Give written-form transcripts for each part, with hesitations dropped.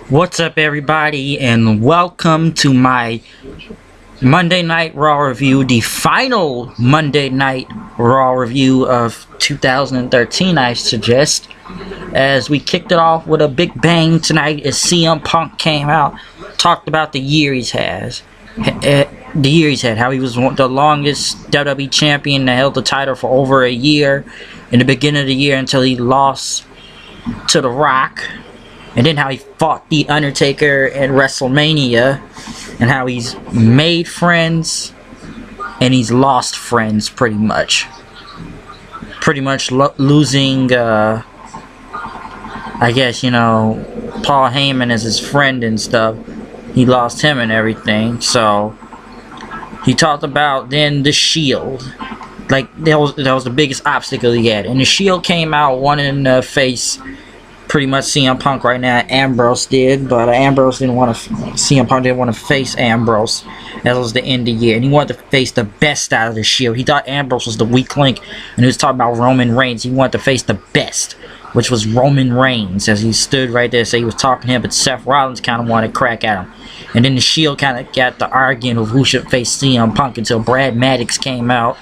What's up, everybody, and welcome to my Monday Night Raw review, the final Monday Night Raw review of 2013, I suggest, as we kicked it off with a big bang tonight as CM Punk came out, talked about the year he's had, how he was the longest WWE champion that held the title for over a year in the beginning of the year until he lost to The Rock. And then how he fought The Undertaker at WrestleMania. And how he's made friends. And he's lost friends, pretty much. Losing, I guess, Paul Heyman as his friend and stuff. He lost him and everything. So, he talked about then the Shield. Like, that was the biggest obstacle he had. And the Shield came out wanting to face pretty much CM Punk right now. Ambrose did, but Ambrose didn't want to. CM Punk didn't want to face Ambrose. That was the end of the year, and he wanted to face the best out of the Shield. He thought Ambrose was the weak link, and he was talking about Roman Reigns. He wanted to face the best, which was Roman Reigns. As he stood right there, so he was talking to him, but Seth Rollins kind of wanted to crack at him. And then the Shield kind of got the arguing of who should face CM Punk until Brad Maddox came out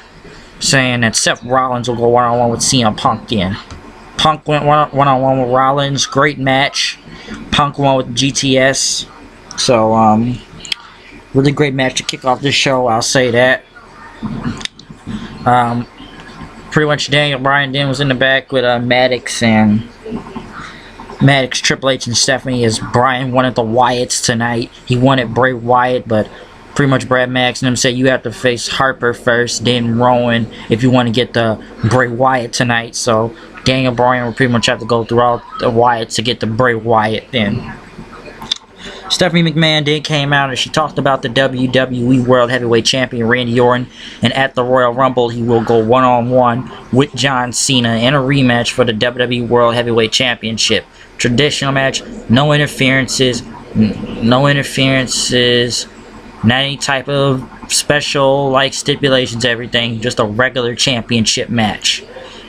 saying that Seth Rollins will go one-on-one with CM Punk then. Punk went one-on-one with Rollins. Great match. Punk won with GTS. So, really great match to kick off this show, I'll say that. Pretty much Bryan then was in the back with Maddox, Triple H, and Stephanie, as Bryan wanted the Wyatts tonight. He wanted Bray Wyatt, but pretty much Brad Maddox and them said you have to face Harper first, then Rowan, if you want to get the Bray Wyatt tonight. So Daniel Bryan will pretty much have to go through all the Wyatts to get the Bray Wyatt then. Stephanie McMahon then came out and she talked about the WWE World Heavyweight Champion Randy Orton, and at the Royal Rumble he will go one-on-one with John Cena in a rematch for the WWE World Heavyweight Championship. Traditional match, no interferences, not any type of special like stipulations, everything, just a regular championship match.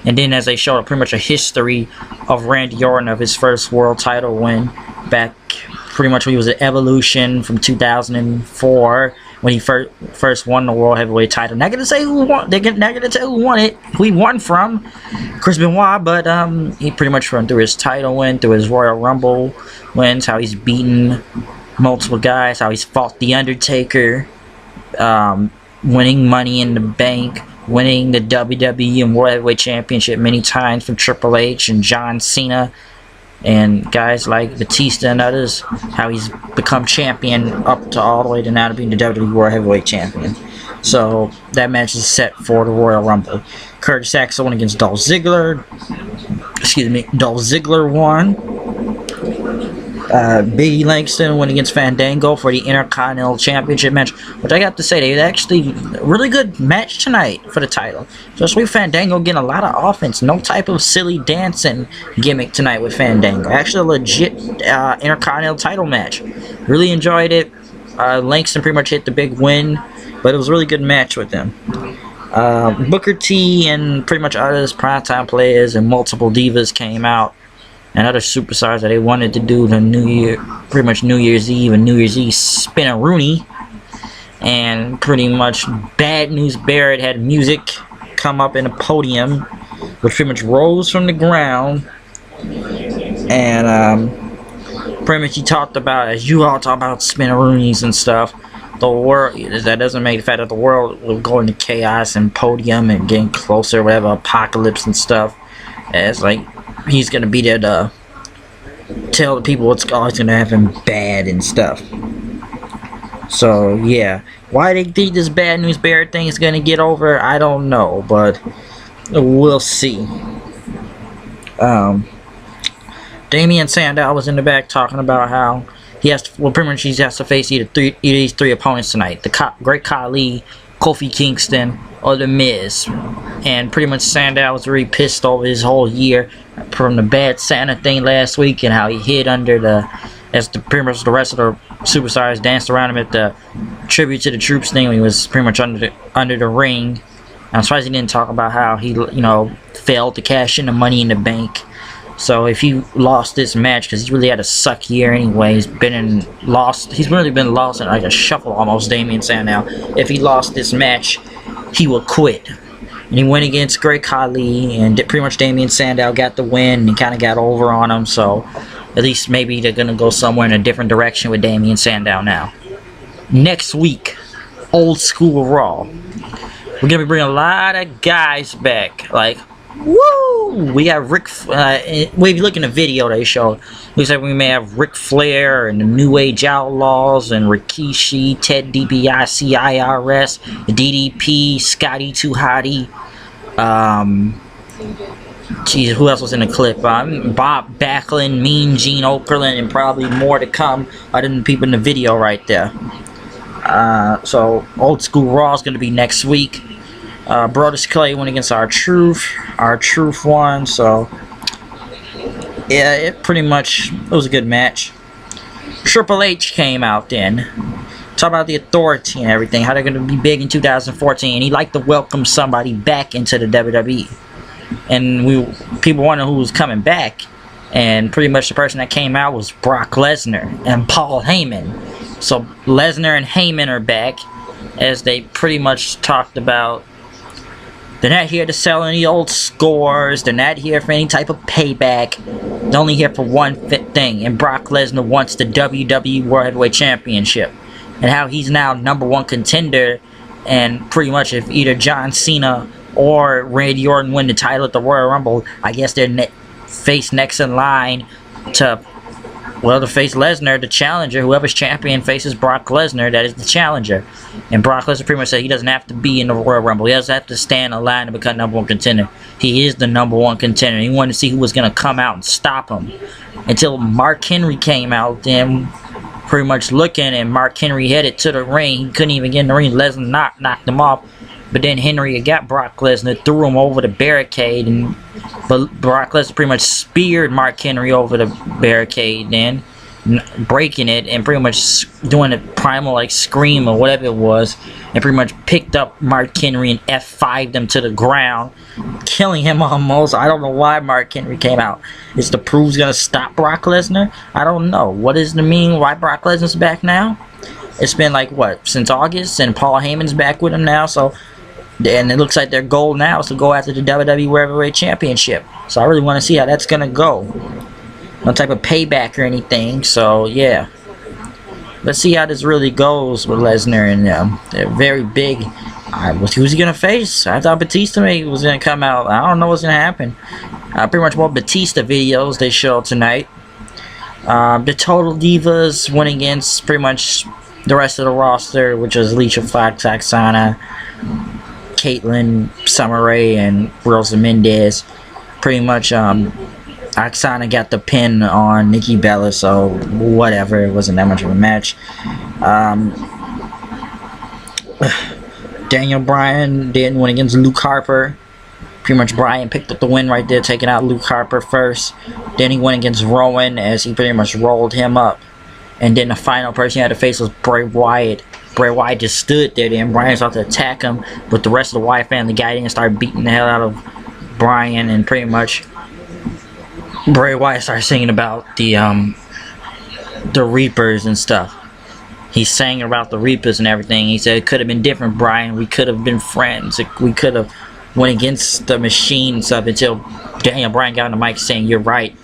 And then as they showed pretty much a history of Randy Orton, of his first world title win back pretty much when he was at Evolution from 2004 when he first won the World Heavyweight title. Not gonna say who won. They're not gonna tell who won it. Who he won from, Chris Benoit, but he pretty much run through his title win, through his Royal Rumble wins, how he's beaten multiple guys, how he's fought The Undertaker, winning Money in the Bank, winning the WWE and World Heavyweight Championship many times from Triple H and John Cena and guys like Batista and others, how he's become champion up to all the way to now to being the WWE World Heavyweight Champion. So that match is set for the Royal Rumble. Curtis Axel won against Dolph Ziggler. Dolph Ziggler won. Biggie Langston went against Fandango for the Intercontinental Championship match, which I got to say, they had actually a really good match tonight for the title. Especially Fandango getting a lot of offense. No type of silly dancing gimmick tonight with Fandango. Actually a legit Intercontinental title match. Really enjoyed it. Langston pretty much hit the big win, but it was a really good match with them. Booker T and pretty much others, primetime players and multiple divas came out, and other superstars that they wanted to do the New Year's Eve and New Year's Eve spin-a-rooney. And pretty much Bad News Barrett had music come up in a podium, which pretty much rose from the ground. And pretty much he talked about, as you all talk about spin-a-roonies and stuff, the world, that doesn't make the fact that the world will go into chaos and podium and getting closer, whatever, apocalypse and stuff. As like, he's gonna be there to tell the people what's always gonna happen bad and stuff. So yeah, why they think this Bad News Bear thing is gonna get over, I don't know, but we'll see. Damian Sandow was in the back talking about how he has to, pretty much he has to face either these three opponents tonight: the Great Khali, Kofi Kingston, or The Miz. And pretty much Sandow was really pissed over his whole year from the Bad Santa thing last week, and how he hid under the, as the pretty much the rest of the superstars danced around him at the Tribute to the Troops thing when he was pretty much under the ring, I'm surprised he didn't talk about how he, failed to cash in the Money in the Bank. So if he lost this match, because he really had a suck year anyway, he's really been lost in like a shuffle almost, Damien Sandow. If he lost this match, he will quit. And he went against Great Khali, and pretty much Damien Sandow got the win and kind of got over on him. So at least maybe they're going to go somewhere in a different direction with Damien Sandow now. Next week, Old School Raw. We're going to be bringing a lot of guys back. Like, woo! We got if you look in the video they showed, looks like we may have Ric Flair and the New Age Outlaws and Rikishi, Ted DiBiase, IRS, DDP, Scotty 2 Hotty. Jeez, who else was in the clip? Bob Backlund, Mean Gene Okerlund, and probably more to come other than the people in the video right there. So Old School Raw is going to be next week. Brodus Clay went against R-Truth. R-Truth won, so yeah, it was a good match. Triple H came out then. Talk about the Authority and everything, how they're going to be big in 2014, and he liked to welcome somebody back into the WWE. And people wonder who was coming back, and pretty much the person that came out was Brock Lesnar and Paul Heyman. So Lesnar and Heyman are back, as they pretty much talked about. They're not here to sell any old scores. They're not here for any type of payback. They're only here for one thing, and Brock Lesnar wants the WWE World Heavyweight Championship, and how he's now #1 contender. And pretty much if either John Cena or Randy Orton win the title at the Royal Rumble, I guess they're face next in line to face Lesnar, the challenger. Whoever's champion faces Brock Lesnar, that is the challenger. And Brock Lesnar pretty much said he doesn't have to be in the Royal Rumble. He doesn't have to stand in line to become #1 contender. He is the #1 contender. He wanted to see who was going to come out and stop him. Until Mark Henry came out, then pretty much looking, and Mark Henry headed to the ring. He couldn't even get in the ring. Lesnar knocked him off. But then Henry got Brock Lesnar, threw him over the barricade, but Brock Lesnar pretty much speared Mark Henry over the barricade, then breaking it and pretty much doing a primal like scream or whatever it was, and pretty much picked up Mark Henry and F5'd him to the ground, killing him almost. I don't know why Mark Henry came out. Is the Proof's gonna stop Brock Lesnar? I don't know. What is the meaning why Brock Lesnar's back now? It's been like what, since August, and Paul Heyman's back with him now, so. And it looks like their goal now is to go after the WWE World Heavyweight Championship. So I really want to see how that's going to go. No type of payback or anything. So, yeah. Let's see how this really goes with Lesnar. And they're very big. Who's he going to face? I thought Batista was going to come out. I don't know what's going to happen. Pretty much more Batista videos they showed tonight. The Total Divas went against pretty much the rest of the roster, which was Alicia Fox, Oksana, Caitlyn, Summer Rae, and Rosa Mendez. Pretty much Oksana got the pin on Nikki Bella, so whatever, it wasn't that much of a match. Daniel Bryan didn't win against Luke Harper. Pretty much Bryan picked up the win right there, taking out Luke Harper first. Then he went against Rowan, as he pretty much rolled him up. And then the final person he had to face was Bray Wyatt. Bray Wyatt just stood there, then Bryan started to attack him, but the rest of the Wyatt family got in and started beating the hell out of Bryan, and pretty much Bray Wyatt started singing about the Reapers and stuff. He sang about the Reapers and everything. He said it could have been different, Bryan. We could have been friends. We could have went against the Machine and stuff, until Daniel Bryan got on the mic saying, "You're right.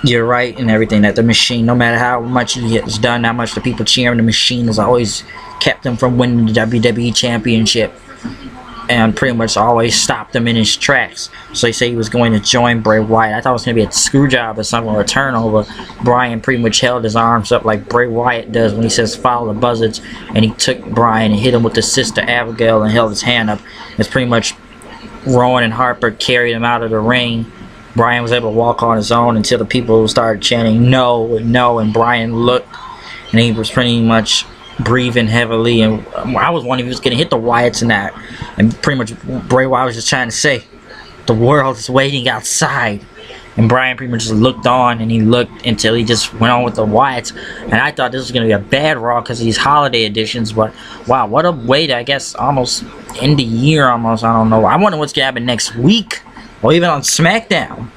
You're right," and everything, that the Machine, no matter how much he has done, how much the people cheer him, the Machine has always kept him from winning the WWE Championship, and pretty much always stopped him in his tracks. So he said he was going to join Bray Wyatt. I thought it was going to be a screw job or something, or a turnover. Bryan pretty much held his arms up like Bray Wyatt does when he says follow the buzzards, and he took Bryan and hit him with the Sister Abigail and held his hand up. It's pretty much Rowan and Harper carried him out of the ring. Bryan was able to walk on his own until the people started chanting no, no, and Bryan looked, and he was pretty much breathing heavily, and I was wondering if he was going to hit the Wyatts in that, and pretty much Bray Wyatt was just trying to say, the world is waiting outside, and Bryan pretty much just looked on, and he looked until he just went on with the Wyatts. And I thought this was gonna be a bad Raw because of these holiday editions, but wow, what a way to, I guess, almost end the year almost. I don't know. I wonder what's gonna happen next week, or even on SmackDown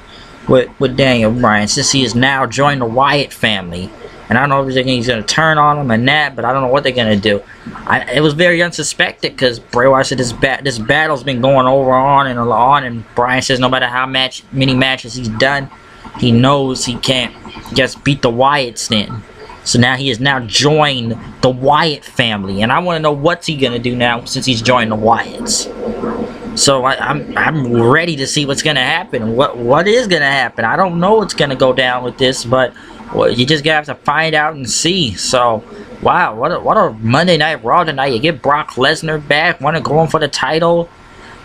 with Daniel Bryan, since he has now joined the Wyatt family. And I don't know if he's going to turn on him and that, but I don't know what they're going to do. It was very unsuspected because Bray Wyatt said this battle's been going on, and Bryan says no matter how many matches he's done, he knows he can't just beat the Wyatts then. So now he has now joined the Wyatt family, and I want to know what's he going to do now since he's joined the Wyatts. So I'm ready to see what's going to happen. What is going to happen? I don't know what's going to go down with this, but well, you just gotta have to find out and see. So, wow, what a Monday Night Raw tonight. You get Brock Lesnar back, want to go in for the title.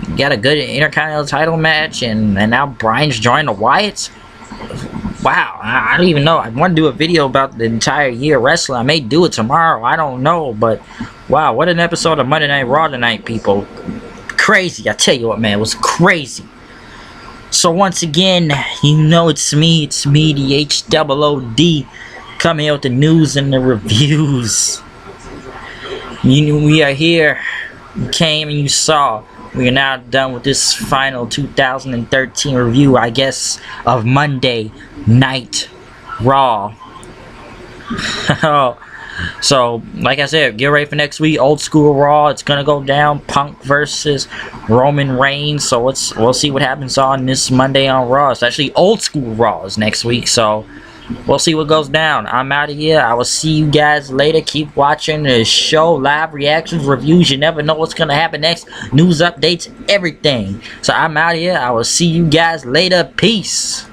You got a good Intercontinental title match, and now Bryan's joined the Wyatts. Wow, I don't even know. I want to do a video about the entire year of wrestling. I may do it tomorrow. I don't know, but wow, what an episode of Monday Night Raw tonight, people. Crazy, I tell you what, man, it was crazy. So once again, you know it's me, the HOOD, coming here with the news and the reviews. We are here, you came and you saw. We are now done with this final 2013 review, I guess, of Monday Night Raw. So, like I said, get ready for next week. Old school Raw. It's gonna go down. Punk versus Roman Reigns. So we'll see what happens on this Monday on Raw. It's actually old school Raw is next week. So we'll see what goes down. I'm out of here. I will see you guys later. Keep watching the show. Live reactions, reviews. You never know what's gonna happen next. News updates, everything. So I'm out of here. I will see you guys later. Peace.